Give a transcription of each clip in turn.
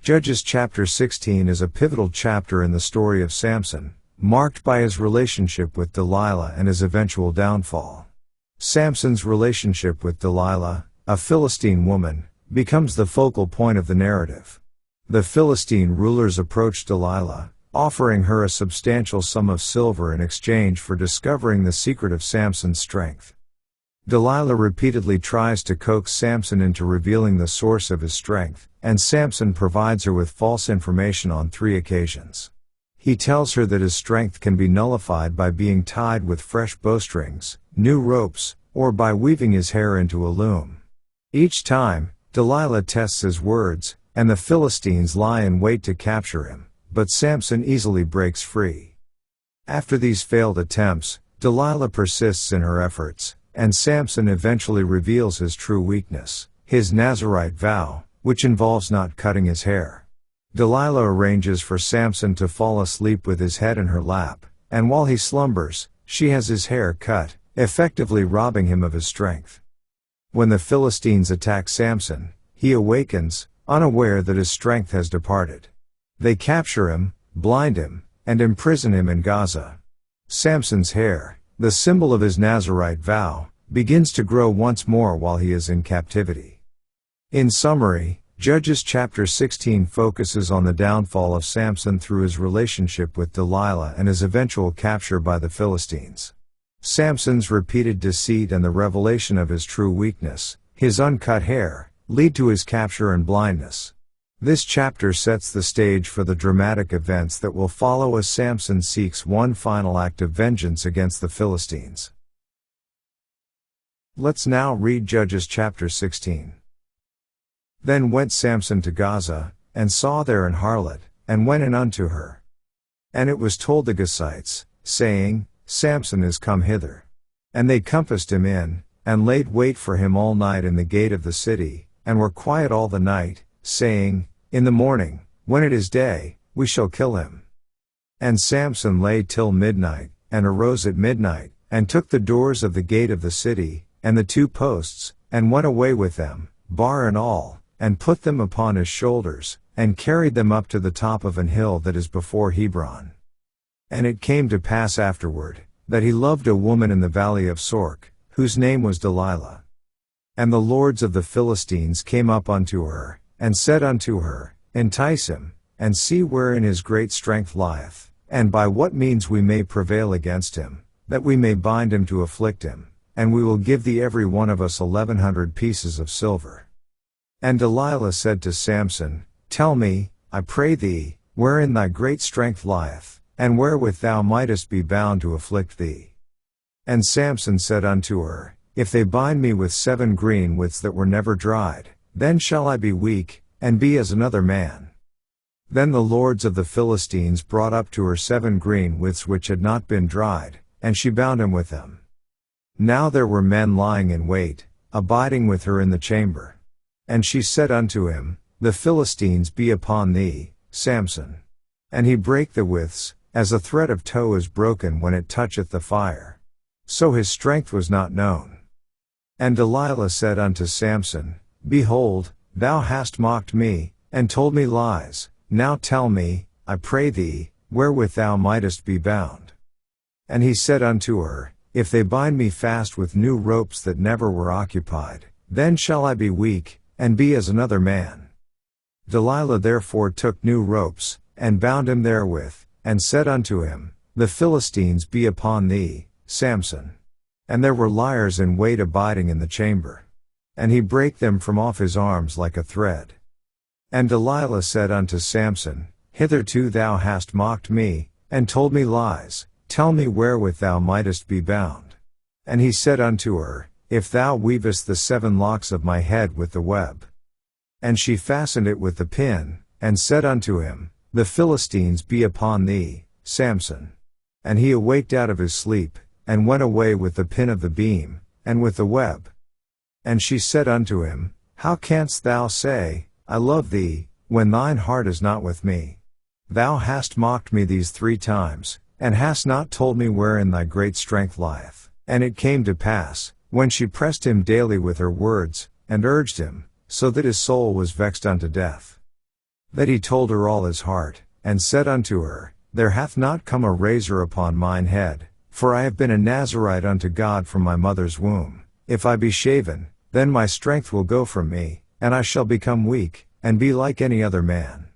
Judges chapter 16 is a pivotal chapter in the story of Samson, marked by his relationship with Delilah and his eventual downfall. Samson's relationship with Delilah, a Philistine woman, becomes the focal point of the narrative. The Philistine rulers approach Delilah, offering her a substantial sum of silver in exchange for discovering the secret of Samson's strength. Delilah repeatedly tries to coax Samson into revealing the source of his strength, and Samson provides her with false information on 3 occasions. He tells her that his strength can be nullified by being tied with fresh bowstrings, new ropes, or by weaving his hair into a loom. Each time, Delilah tests his words, and the Philistines lie in wait to capture him, but Samson easily breaks free. After these failed attempts, Delilah persists in her efforts, and Samson eventually reveals his true weakness, his Nazirite vow, which involves not cutting his hair. Delilah arranges for Samson to fall asleep with his head in her lap, and while he slumbers, she has his hair cut, effectively robbing him of his strength. When the Philistines attack Samson, he awakens, unaware that his strength has departed. They capture him, blind him, and imprison him in Gaza. Samson's hair, the symbol of his Nazirite vow, begins to grow once more while he is in captivity. In summary, Judges chapter 16 focuses on the downfall of Samson through his relationship with Delilah and his eventual capture by the Philistines. Samson's repeated deceit and the revelation of his true weakness, his uncut hair, lead to his capture and blindness. This chapter sets the stage for the dramatic events that will follow as Samson seeks one final act of vengeance against the Philistines. Let's now read Judges chapter 16. Then went Samson to Gaza, and saw there an harlot, and went in unto her. And it was told the Gazites, saying, Samson is come hither. And they compassed him in, and laid wait for him all night in the gate of the city, and were quiet all the night, saying, In the morning, when it is day, we shall kill him. And Samson lay till midnight, and arose at midnight, and took the doors of the gate of the city, and the 2 posts, and went away with them, bar and all, and put them upon his shoulders, and carried them up to the top of an hill that is before Hebron. And it came to pass afterward, that he loved a woman in the valley of Sorek, whose name was Delilah. And the lords of the Philistines came up unto her, and said unto her, Entice him, and see wherein his great strength lieth, and by what means we may prevail against him, that we may bind him to afflict him, and we will give thee every one of us 1,100 pieces of silver. And Delilah said to Samson, Tell me, I pray thee, wherein thy great strength lieth, and wherewith thou mightest be bound to afflict thee. And Samson said unto her, If they bind me with 7 green withs that were never dried, then shall I be weak, and be as another man. Then the lords of the Philistines brought up to her 7 green withs which had not been dried, and she bound him with them. Now there were men lying in wait, abiding with her in the chamber. And she said unto him, The Philistines be upon thee, Samson. And he brake the withs, as a thread of tow is broken when it toucheth the fire. So his strength was not known. And Delilah said unto Samson, Behold, thou hast mocked me, and told me lies, now tell me, I pray thee, wherewith thou mightest be bound. And he said unto her, If they bind me fast with new ropes that never were occupied, then shall I be weak, and be as another man. Delilah therefore took new ropes, and bound him therewith, and said unto him, The Philistines be upon thee, Samson. And there were liers in wait abiding in the chamber. And he brake them from off his arms like a thread. And Delilah said unto Samson, Hitherto thou hast mocked me, and told me lies, tell me wherewith thou mightest be bound. And he said unto her, If thou weavest the 7 locks of my head with the web. And she fastened it with the pin, and said unto him, The Philistines be upon thee, Samson. And he awaked out of his sleep, and went away with the pin of the beam, and with the web. And she said unto him, How canst thou say, I love thee, when thine heart is not with me? Thou hast mocked me these 3 times, and hast not told me wherein thy great strength lieth. And it came to pass, when she pressed him daily with her words, and urged him, so that his soul was vexed unto death, that he told her all his heart, and said unto her, There hath not come a razor upon mine head, for I have been a Nazarite unto God from my mother's womb. If I be shaven, then my strength will go from me, and I shall become weak, and be like any other man.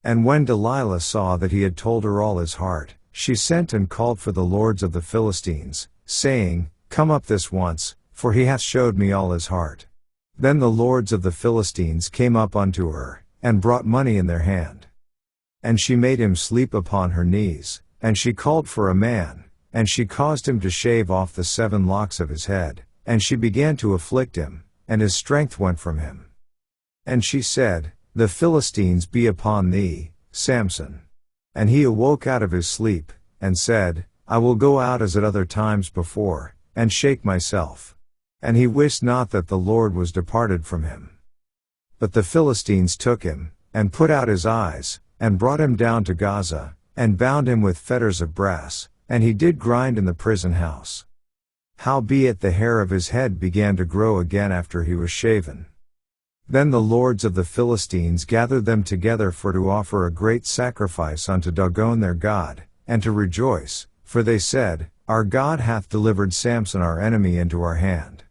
And when Delilah saw that he had told her all his heart, she sent and called for the lords of the Philistines, saying, Come up this once, for he hath showed me all his heart. Then the lords of the Philistines came up unto her, and brought money in their hand. And she made him sleep upon her knees, and she called for a man, and she caused him to shave off the 7 locks of his head, and she began to afflict him, and his strength went from him. And she said, The Philistines be upon thee, Samson. And he awoke out of his sleep, and said, I will go out as at other times before, and shake myself. And he wist not that the Lord was departed from him. But the Philistines took him, and put out his eyes, and brought him down to Gaza, and bound him with fetters of brass, and he did grind in the prison house. Howbeit the hair of his head began to grow again after he was shaven. Then the lords of the Philistines gathered them together for to offer a great sacrifice unto Dagon their god, and to rejoice, for they said, Our God hath delivered Samson our enemy into our hand.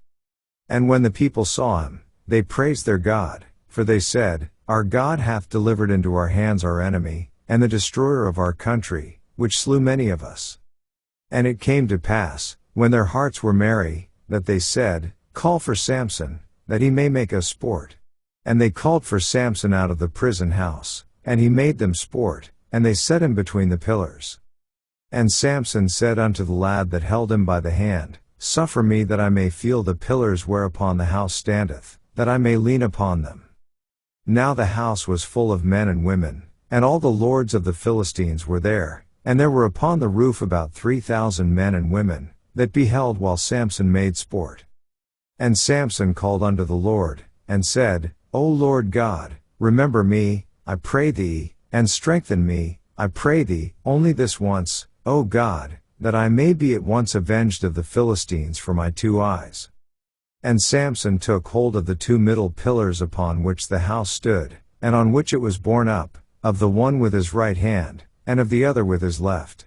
And when the people saw him, they praised their God, for they said, Our God hath delivered into our hands our enemy, and the destroyer of our country, which slew many of us. And it came to pass, when their hearts were merry, that they said, Call for Samson, that he may make us sport. And they called for Samson out of the prison house, and he made them sport, and they set him between the pillars. And Samson said unto the lad that held him by the hand, Suffer me that I may feel the pillars whereupon the house standeth, that I may lean upon them. Now the house was full of men and women, and all the lords of the Philistines were there, and there were upon the roof about 3,000 men and women, that beheld while Samson made sport. And Samson called unto the Lord, and said, O Lord God, remember me, I pray thee, and strengthen me, I pray thee, only this once, O God, that I may be at once avenged of the Philistines for my 2 eyes. And Samson took hold of the 2 middle pillars upon which the house stood, and on which it was borne up, of the one with his right hand, and of the other with his left.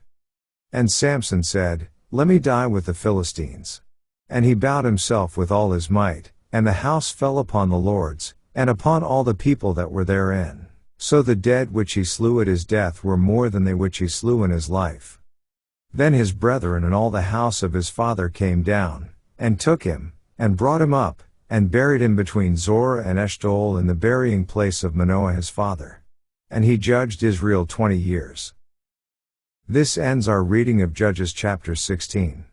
And Samson said, Let me die with the Philistines. And he bowed himself with all his might, and the house fell upon the lords, and upon all the people that were therein. So the dead which he slew at his death were more than they which he slew in his life. Then his brethren and all the house of his father came down, and took him, and brought him up, and buried him between Zorah and Eshtaol in the burying place of Manoah his father. And he judged Israel 20 years. This ends our reading of Judges chapter 16.